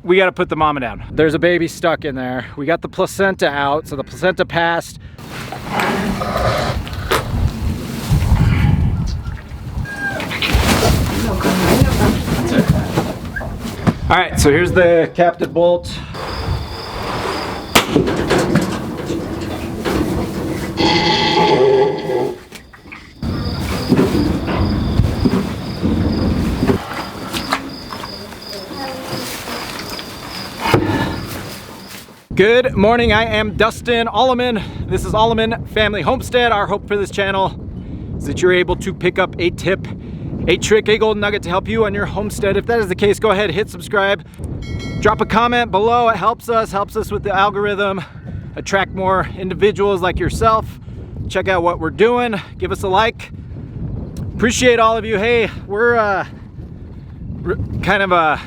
we got to put the mama down. There's a baby stuck in there. We got the placenta out, so the placenta passed. All right, so here's the captive bolt. Good morning, I am Dustin Alleman. This is Alleman Family Homestead. Our hope for this channel is that you're able to pick up a tip, a trick, a golden nugget to help you on your homestead. If that is the case, go ahead, hit subscribe. Drop a comment below, it helps us with the algorithm, attract more individuals like yourself. Check out what we're doing, give us a like. Appreciate all of you. Hey, we're kind of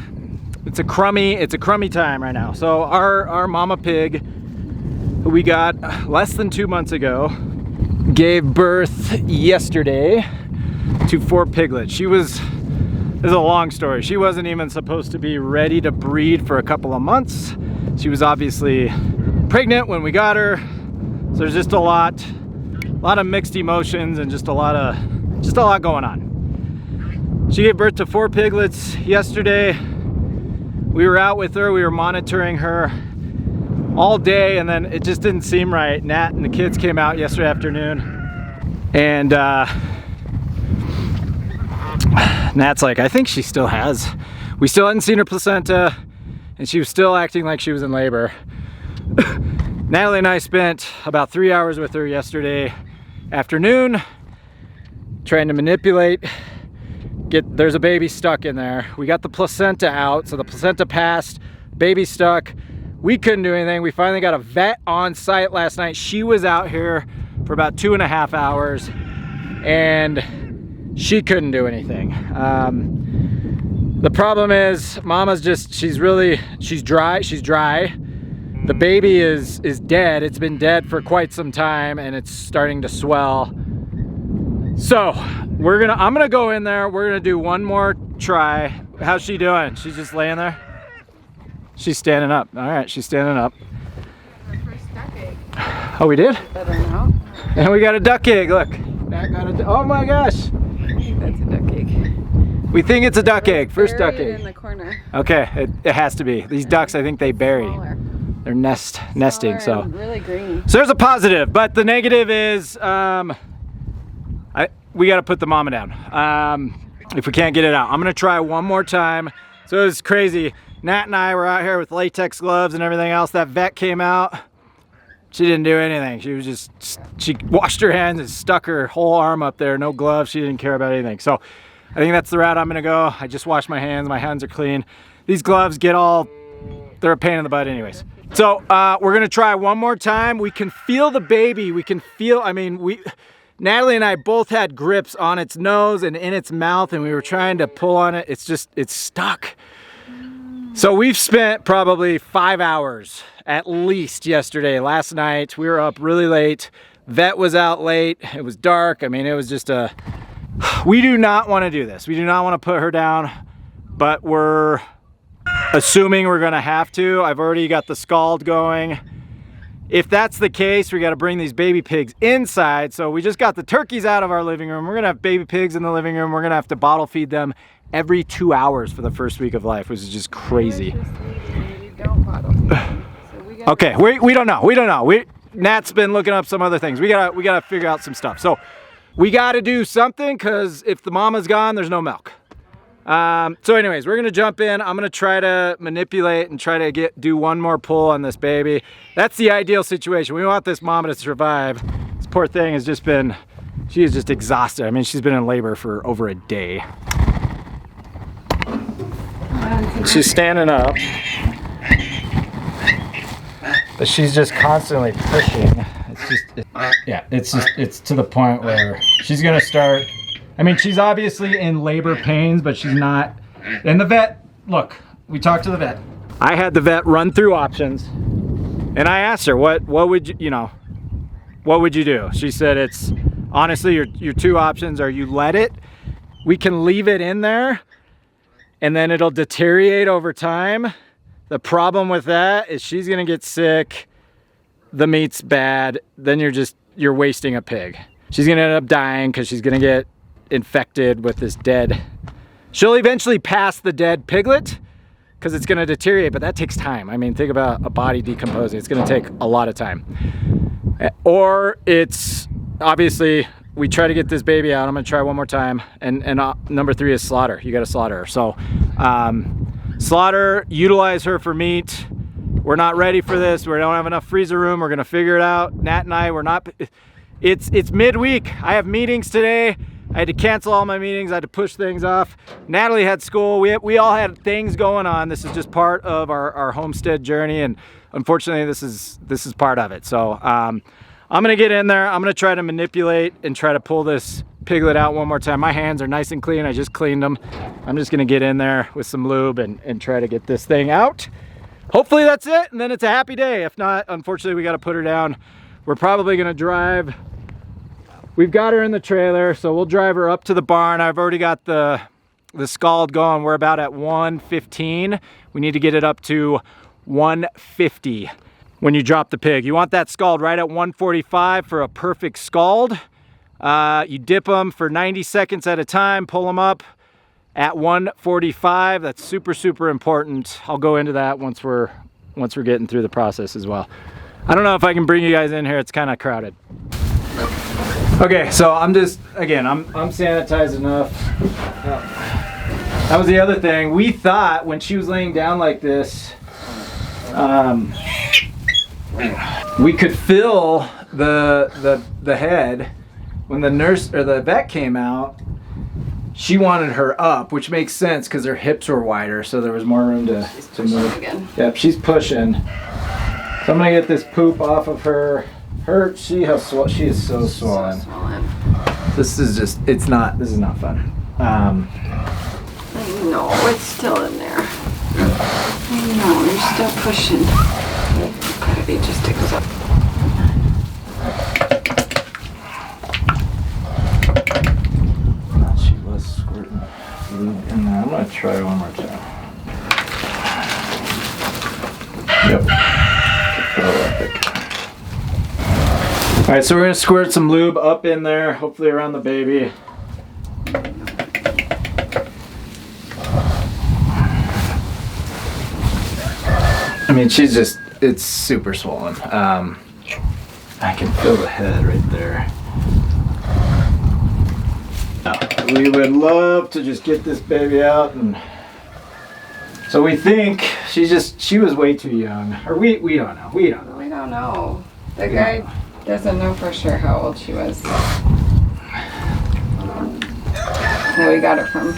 it's a crummy time right now. So our mama pig, who we got less than 2 months ago, gave birth yesterday to 4 piglets. This is a long story. She wasn't even supposed to be ready to breed for a couple of months. She was obviously pregnant when we got her. So there's just a lot of mixed emotions and just a lot going on. She gave birth to 4 piglets yesterday. We were out with her, we were monitoring her all day, and then it just didn't seem right. Nat and the kids came out yesterday afternoon, and Nat's like, I think she still has. We still hadn't seen her placenta, and she was still acting like she was in labor. Natalie and I spent about 3 hours with her yesterday afternoon, trying to manipulate. There's a baby stuck in there. We got the placenta out, so the placenta passed, baby stuck. We couldn't do anything. We finally got a vet on site last night. She was out here for about 2.5 hours, and she couldn't do anything. The problem is, Mama's she's dry. The baby is dead. It's been dead for quite some time, and it's starting to swell. So I'm gonna go in there. We're gonna do one more try. How's she doing? She's just laying there? She's standing up. All right, she's standing up. Our first duck egg. Oh, we did? I don't know. And we got a duck egg, look. Oh my gosh. I think that's a duck egg. We think it's a duck egg, first duck egg. In the corner. Okay, it has to be. These ducks, I think they bury. Smaller. They're nesting, so. Really green. So there's a positive, but the negative is, we got to put the mama down if we can't get it out. I'm gonna try one more time. So it was crazy. Nat and I were out here with latex gloves and everything else. That vet came out. She didn't do anything. She washed her hands and stuck her whole arm up there. No gloves. She didn't care about anything. So I think that's the route I'm gonna go. I just washed my hands. My hands are clean. These gloves they're a pain in the butt anyways. So we're gonna try one more time. We can feel the baby. We can feel, Natalie and I both had grips on its nose and in its mouth, and we were trying to pull on it. It's stuck. So we've spent probably 5 hours at least yesterday. Last night, we were up really late. Vet was out late. It was dark. It was just we do not want to do this. We do not want to put her down, but we're assuming we're gonna have to. I've already got the scald going. If that's the case, we got to bring these baby pigs inside. So we just got the turkeys out of our living room. We're gonna have baby pigs in the living room. We're gonna have to bottle feed them every 2 hours for the first week of life, which is just crazy. Okay, we don't know. Nat's been looking up some other things. We gotta figure out some stuff. So we gotta do something, because if the mama's gone, there's no milk. So anyways, we're gonna jump in. I'm gonna try to manipulate and try to do one more pull on this baby. That's the ideal situation. We want this mama to survive. This poor thing has just been, she is just exhausted. She's been in labor for over a day. She's standing up, but she's just constantly pushing. It's to the point where she's gonna start. She's obviously in labor pains, but she's not. And the vet, look, we talked to the vet. I had the vet run through options, and I asked her, what would you do? She said, it's honestly your 2 options are you let it, we can leave it in there, and then it'll deteriorate over time, The problem with that is she's gonna get sick, the meat's bad, then you're wasting a pig. She's gonna end up dying because she's gonna get infected with this dead. She'll eventually pass the dead piglet because it's gonna deteriorate, but that takes time. I mean, think about a body decomposing. It's gonna take a lot of time. Or it's, obviously, we try to get this baby out. I'm gonna try one more time. And number 3 is slaughter. You gotta slaughter her. So, slaughter, utilize her for meat. We're not ready for this. We don't have enough freezer room. We're gonna figure it out. Nat and I, we're not, it's midweek. I have meetings today. I had to cancel all my meetings. I had to push things off. Natalie had school. We all had things going on. This is just part of our homestead journey, and unfortunately, this is part of it. So I'm gonna get in there. I'm gonna try to manipulate and try to pull this piglet out one more time. My hands are nice and clean. I just cleaned them. I'm just gonna get in there with some lube and try to get this thing out. Hopefully that's it, and then it's a happy day. If not, unfortunately, we got to put her down. We're probably gonna drive. We've got her in the trailer, so we'll drive her up to the barn. I've already got the scald going. We're about at 115. We need to get it up to 150 when you drop the pig. You want that scald right at 145 for a perfect scald. You dip them for 90 seconds at a time, pull them up at 145. That's super, super important. I'll go into that once we're getting through the process as well. I don't know if I can bring you guys in here. It's kind of crowded. Okay, so I'm sanitized enough. That was the other thing. We thought when she was laying down like this, we could feel the head. When the nurse or the vet came out, she wanted her up, which makes sense because her hips were wider, so there was more room to move. Again. Yep, she's pushing. So I'm gonna get this poop off of her. She is so swollen. This is not fun. I know, it's still in there. I know, you're still pushing. Gotta be just exhausted. She was squirting lube in there. I'm gonna try one more time. Yep. All right, so we're gonna squirt some lube up in there, hopefully around the baby. I mean, it's super swollen. I can feel the head right there. We would love to just get this baby out, and so we think she was way too young, or we don't know. We don't know. The guy doesn't know for sure how old she was. That we got it from.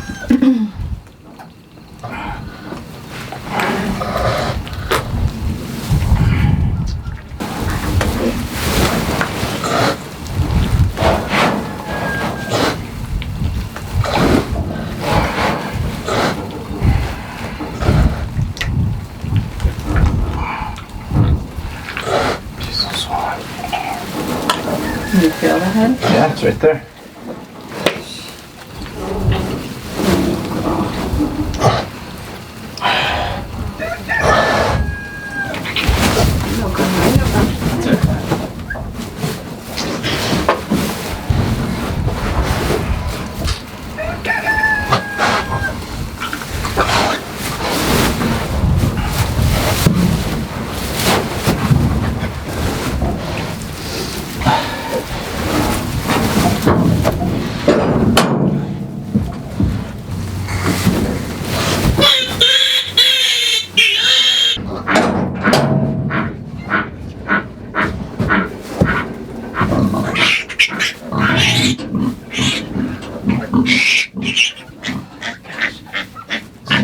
You feel the head? Yeah, it's right there.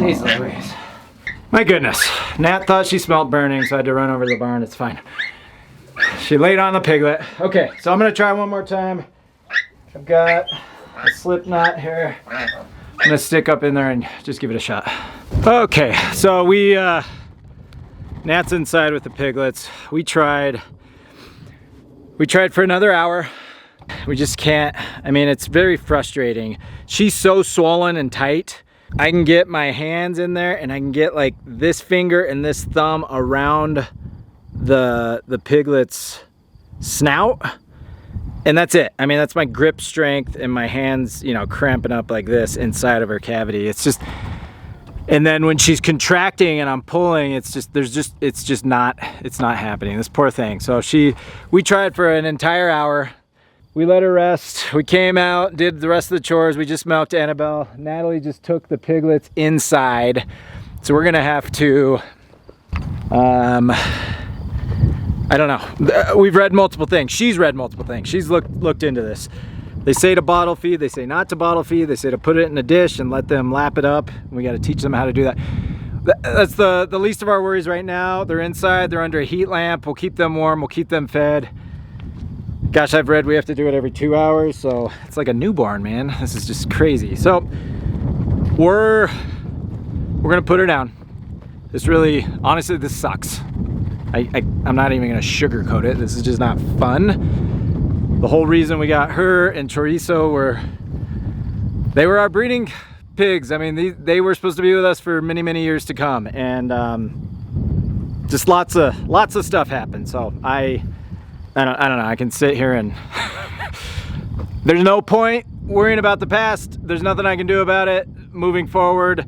Jeez Louise. My goodness. Nat thought she smelled burning, so I had to run over to the barn. It's fine. She laid on the piglet. Okay, so I'm gonna try one more time. I've got a slip knot here. I'm gonna stick up in there and just give it a shot. Okay, so Nat's inside with the piglets. We tried for another hour. We just can't. I mean, it's very frustrating. She's so swollen and tight I can get my hands in there and I can get like this finger and this thumb around the piglet's snout, and that's it. I mean, that's my grip strength, and my hands, you know, cramping up like this inside of her cavity. It's just, and then when she's contracting and I'm pulling, it's just not happening. This poor thing. So we tried for an entire hour. We let her rest. We came out, did the rest of the chores. We just milked Annabelle. Natalie just took the piglets inside. So we're gonna have to, I don't know. We've read multiple things. She's read multiple things. She's looked into this. They say to bottle feed, they say not to bottle feed, they say to put it in a dish and let them lap it up. We got to teach them how to do that. That's the least of our worries right now. They're inside, they're under a heat lamp. We'll keep them warm, we'll keep them fed. Gosh, I've read we have to do it every 2 hours, so it's like a newborn, man. This is just crazy. So we're gonna put her down. This really, honestly, this sucks. I'm not even gonna sugarcoat it. This is just not fun. The whole reason we got her and Chorizo they were our breeding pigs. I mean, they were supposed to be with us for many, many years to come, and just lots of stuff happened. So I don't know. I can sit here and there's no point worrying about the past. There's nothing I can do about it. Moving forward,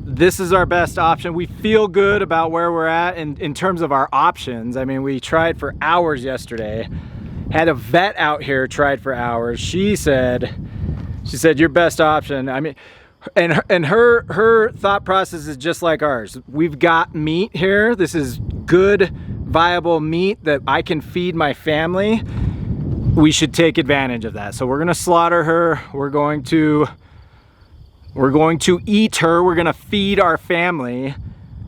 this is our best option. We feel good about where we're at in terms of our options. I mean, we tried for hours yesterday. Had a vet out here, tried for hours. She said your best option. I mean, and her thought process is just like ours. We've got meat here. This is good, viable meat that I can feed my family. We should take advantage of that. So we're gonna slaughter her. We're going to eat her. We're gonna feed our family.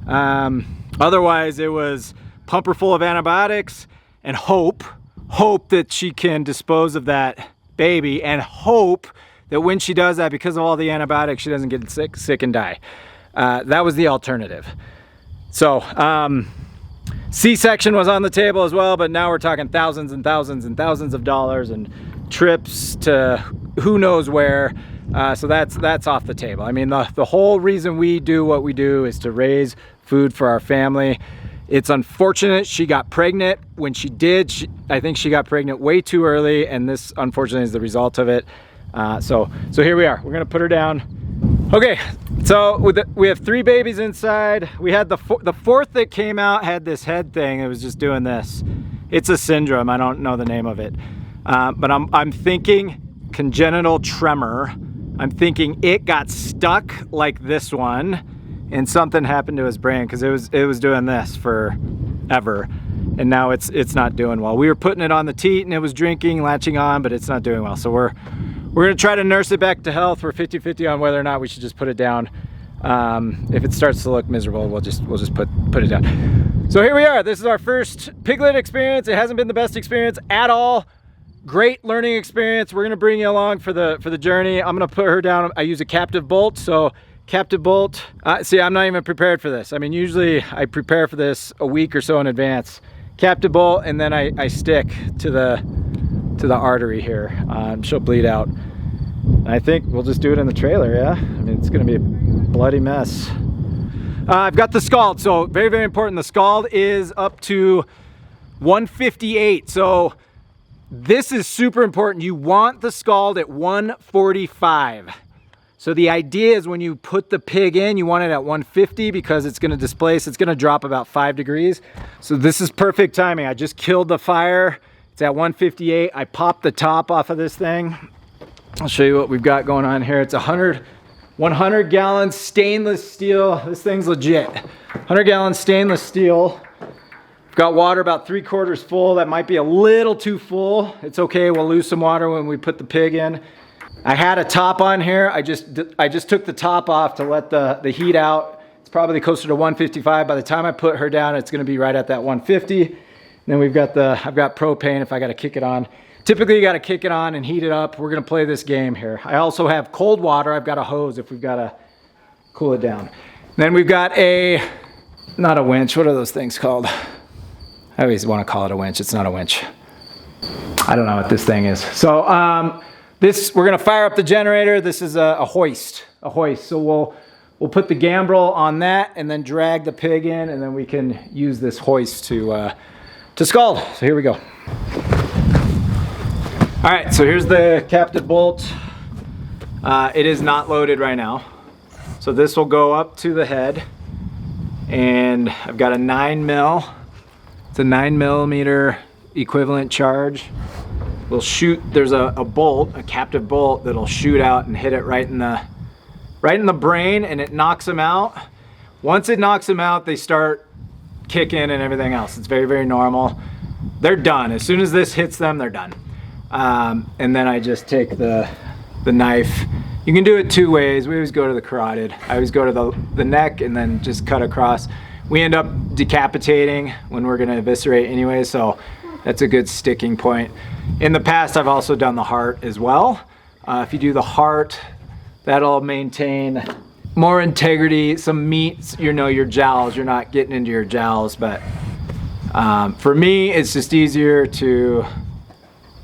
Otherwise, it was pump her full of antibiotics and hope that she can dispose of that baby, and hope that when she does that, because of all the antibiotics, she doesn't get sick and die. That was the alternative. So C-section was on the table as well, but now we're talking thousands and thousands and thousands of dollars and trips to who knows where. So that's off the table. I mean, the whole reason we do what we do is to raise food for our family. It's unfortunate she got pregnant when she did. I think she got pregnant way too early, and this unfortunately is the result of it. So here we are. We're gonna put her down. Okay, so we have 3 babies inside. We had the fourth that came out had this head thing. It was just doing this. It's a syndrome. I don't know the name of it, but I'm thinking congenital tremor. I'm thinking it got stuck like this one, and something happened to his brain, because it was doing this forever, and now it's not doing well. We were putting it on the teat and it was drinking, latching on, but it's not doing well. So we're gonna try to nurse it back to health. We're 50-50 on whether or not we should just put it down. If it starts to look miserable, we'll just put it down. So here we are. This is our first piglet experience. It hasn't been the best experience at all. Great learning experience. We're gonna bring you along for the journey. I'm gonna put her down. I use a captive bolt, so captive bolt. See, I'm not even prepared for this. I mean, usually I prepare for this a week or so in advance. Captive bolt, and then I stick to the artery here. She'll bleed out. I think we'll just do it in the trailer, yeah? I mean, it's gonna be a bloody mess. I've got the scald, so very, very important. The scald is up to 158. So this is super important. You want the scald at 145. So the idea is when you put the pig in, you want it at 150, because it's gonna displace, it's gonna drop about 5 degrees. So this is perfect timing. I just killed the fire. It's at 158. I popped the top off of this thing. I'll show you what we've got going on here. It's 100 gallon stainless steel. This thing's legit. 100 gallon stainless steel. We've got water about 3/4 full. That might be a little too full. It's okay, we'll lose some water when we put the pig in. I had a top on here. I just took the top off to let the heat out. It's probably closer to 155. By the time I put her down, it's gonna be right at that 150. And then I've got propane if I gotta kick it on. Typically you gotta kick it on and heat it up. We're gonna play this game here. I also have cold water. I've got a hose if we've gotta cool it down. Then we've got not a winch, what are those things called? I always wanna call it a winch, it's not a winch. I don't know what this thing is. So we're gonna fire up the generator. This is a hoist. So we'll put the gambrel on that and then drag the pig in, and then we can use this hoist to scald. So here we go. All right, so here's the captive bolt. It is not loaded right now. So this will go up to the head, and I've got a 9 mil. It's a 9mm equivalent charge. We'll shoot, there's a bolt, a captive bolt that'll shoot out and hit it right in the brain, and it knocks them out. Once it knocks them out, they start kicking and everything else. It's very, very normal. They're done. As soon as this hits them, they're done. And then I just take the knife. You can do it 2 ways. We always go to the carotid. I always go to the neck and then just cut across. We end up decapitating when we're gonna eviscerate anyway, so that's a good sticking point. In the past, I've also done the heart as well. If you do the heart, that'll maintain more integrity. Some meat, you know, your jowls, you're not getting into your jowls, but for me, it's just easier to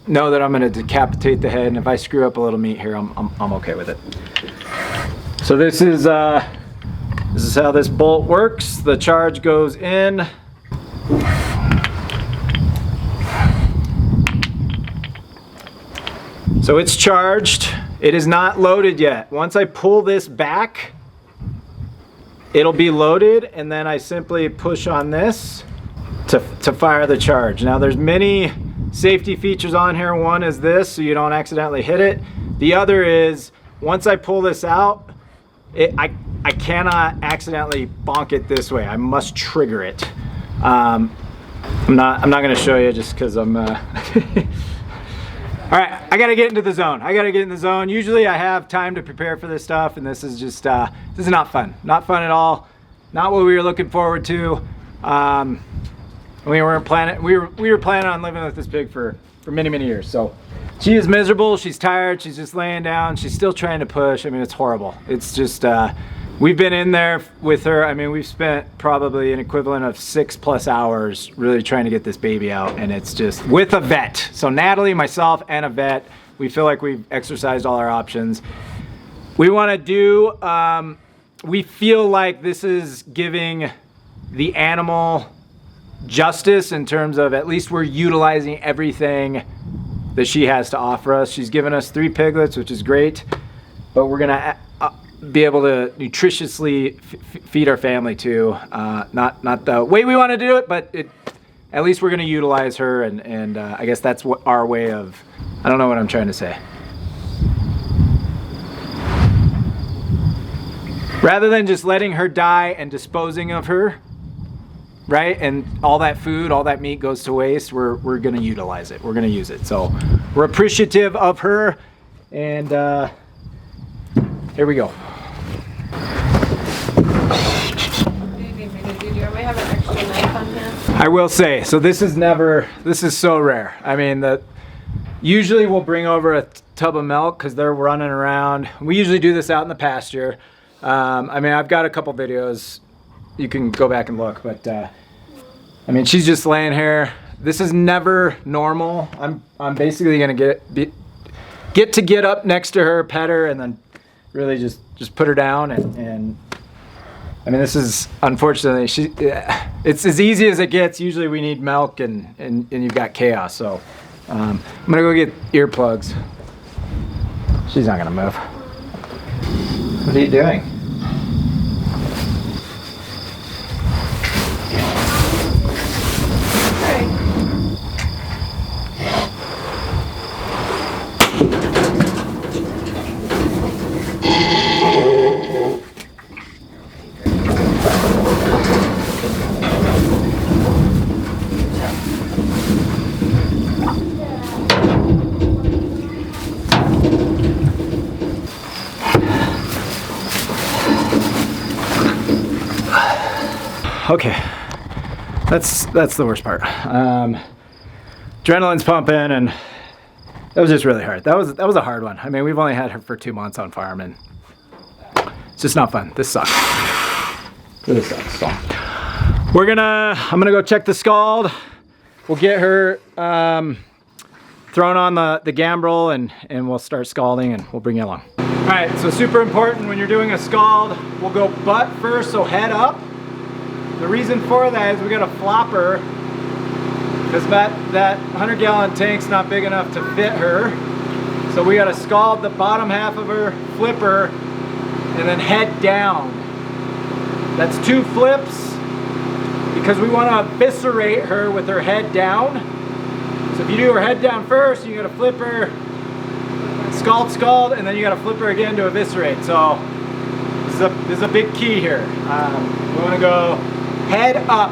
know that I'm gonna decapitate the head, and if I screw up a little meat here, I'm okay with it. So this is how this bolt works. The charge goes in. So it's charged. It is not loaded yet. Once I pull this back, it'll be loaded, and then I simply push on this to fire the charge. Now there's many safety features on here. One is this, so you don't accidentally hit it. The other is, once I pull this out, I cannot accidentally bonk it this way. I must trigger it. I'm not gonna show you just because I'm all right, I gotta get into the zone. Usually I have time to prepare for this stuff, and this is just, this is not fun. Not fun at all. Not what we were looking forward to. We were planning on living with this pig for many, many years. So she is miserable, she's tired, she's just laying down, she's still trying to push. I mean, it's horrible. It's just, we've been in there with her. I mean, we've spent probably an equivalent of 6+ hours really trying to get this baby out, and it's just with a vet. So Natalie, myself, and a vet, we feel like we've exercised all our options. We want to do, we feel like this is giving the animal justice in terms of at least we're utilizing everything that she has to offer us. She's given us 3 piglets, which is great, but we're gonna be able to nutritiously feed our family too. Not the way we want to do it, but at least we're going to utilize her, and I guess that's what our way of, I don't know what I'm trying to say. Rather than just letting her die and disposing of her, right, and all that food, all that meat goes to waste, we're going to utilize it. We're going to use it. So we're appreciative of her, and here we go. I will say, so this is so rare. I mean, usually we'll bring over a tub of milk because they're running around. We usually do this out in the pasture. I mean, I've got a couple videos. You can go back and look, but I mean, she's just laying here. This is never normal. I'm basically gonna get up next to her, pet her, and then really just put her down, and I mean, this is, unfortunately, it's as easy as it gets. Usually we need milk, and you've got chaos. So I'm gonna go get earplugs. She's not gonna move. What are you doing? Okay, that's the worst part. Adrenaline's pumping, and that was just really hard. That was a hard one. I mean, we've only had her for 2 months on farm, and it's just not fun. This sucks. Really sucks. So I'm gonna go check the scald. We'll get her throwing on the gambrel and we'll start scalding and we'll bring you along. All right, so super important when you're doing a scald, we'll go butt first, so head up. The reason for that is we got a flopper because that 100-gallon tank's not big enough to fit her. So we gotta scald the bottom half of her, flip her, and then head down. That's 2 flips because we wanna eviscerate her with her head down. So if you do her head down first, you gotta flip her, scald, and then you gotta flip her again to eviscerate. So this is a big key here. We wanna go head up.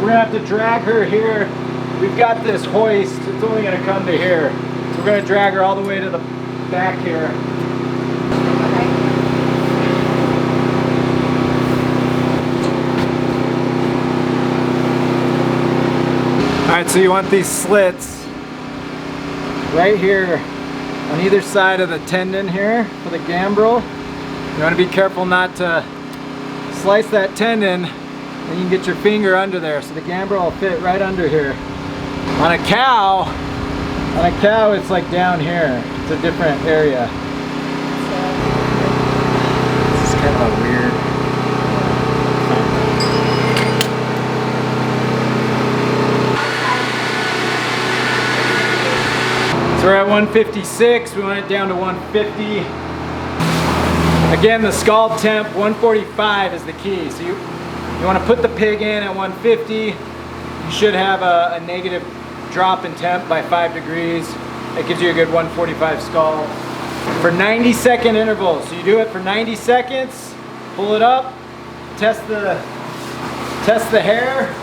We're gonna have to drag her here. We've got this hoist, it's only gonna come to here. So we're gonna drag her all the way to the back here. All right, so you want these slits right here on either side of the tendon here for the gambrel. You want to be careful not to slice that tendon, and you can get your finger under there, so the gambrel will fit right under here. On a cow it's like down here. It's a different area. This is kind of weird. So we're at 156, we want it down to 150. Again, the scald temp, 145 is the key. So you want to put the pig in at 150. You should have a negative drop in temp by 5 degrees. That gives you a good 145 scald. For 90-second intervals, so you do it for 90 seconds, pull it up, test the hair.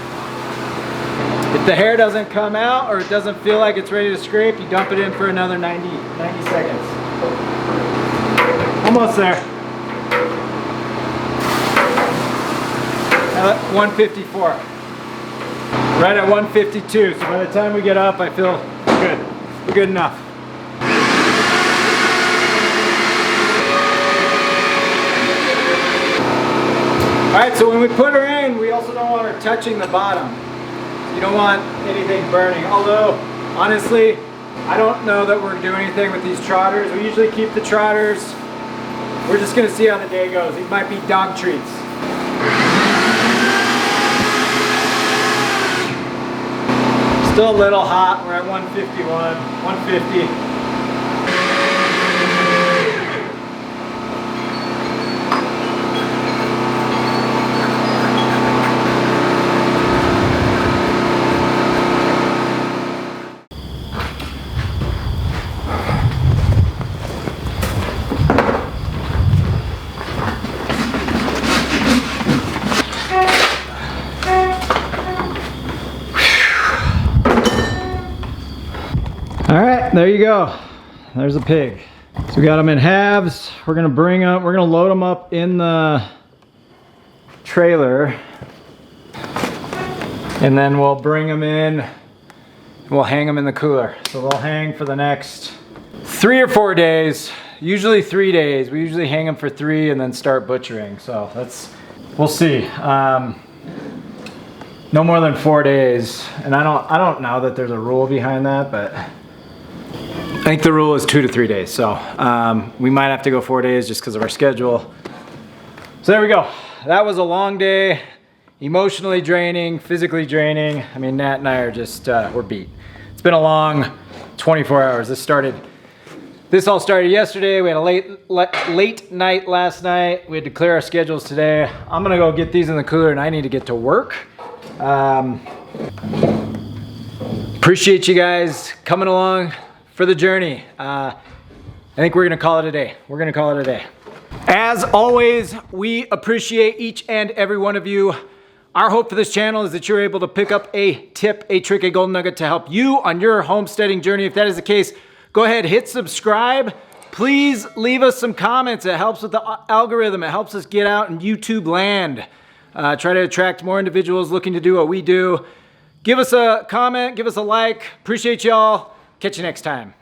If the hair doesn't come out or it doesn't feel like it's ready to scrape, you dump it in for another 90 seconds. Almost there. 154. Right at 152. So by the time we get up, I feel good. We're good enough. All right, so when we put her in, we also don't want her touching the bottom. You don't want anything burning. Although, honestly, I don't know that we're doing anything with these trotters. We usually keep the trotters. We're just gonna see how the day goes. These might be dog treats. Still a little hot. We're at 151, 150. All right, there you go. There's a pig. So we got them in halves. We're gonna load them up in the trailer, and then we'll bring them in and we'll hang them in the cooler. So they'll hang for the next 3 or 4 days, usually 3 days. We usually hang them for 3 and then start butchering. So we'll see. No more than 4 days. And I don't know that there's a rule behind that, but I think the rule is 2 to 3 days, so we might have to go 4 days just because of our schedule. So there we go. That was a long day, emotionally draining, physically draining. I mean, Nat and I are just, we're beat. It's been a long 24 hours. This all started yesterday. We had a late night last night. We had to clear our schedules today. I'm gonna go get these in the cooler and I need to get to work. Appreciate you guys coming along for the journey. I think we're gonna call it a day. We're gonna call it a day. As always, we appreciate each and every one of you. Our hope for this channel is that you're able to pick up a tip, a trick, a golden nugget to help you on your homesteading journey. If that is the case, go ahead, hit subscribe. Please leave us some comments. It helps with the algorithm. It helps us get out in YouTube land. Try to attract more individuals looking to do what we do. Give us a comment, give us a like. Appreciate y'all. Catch you next time.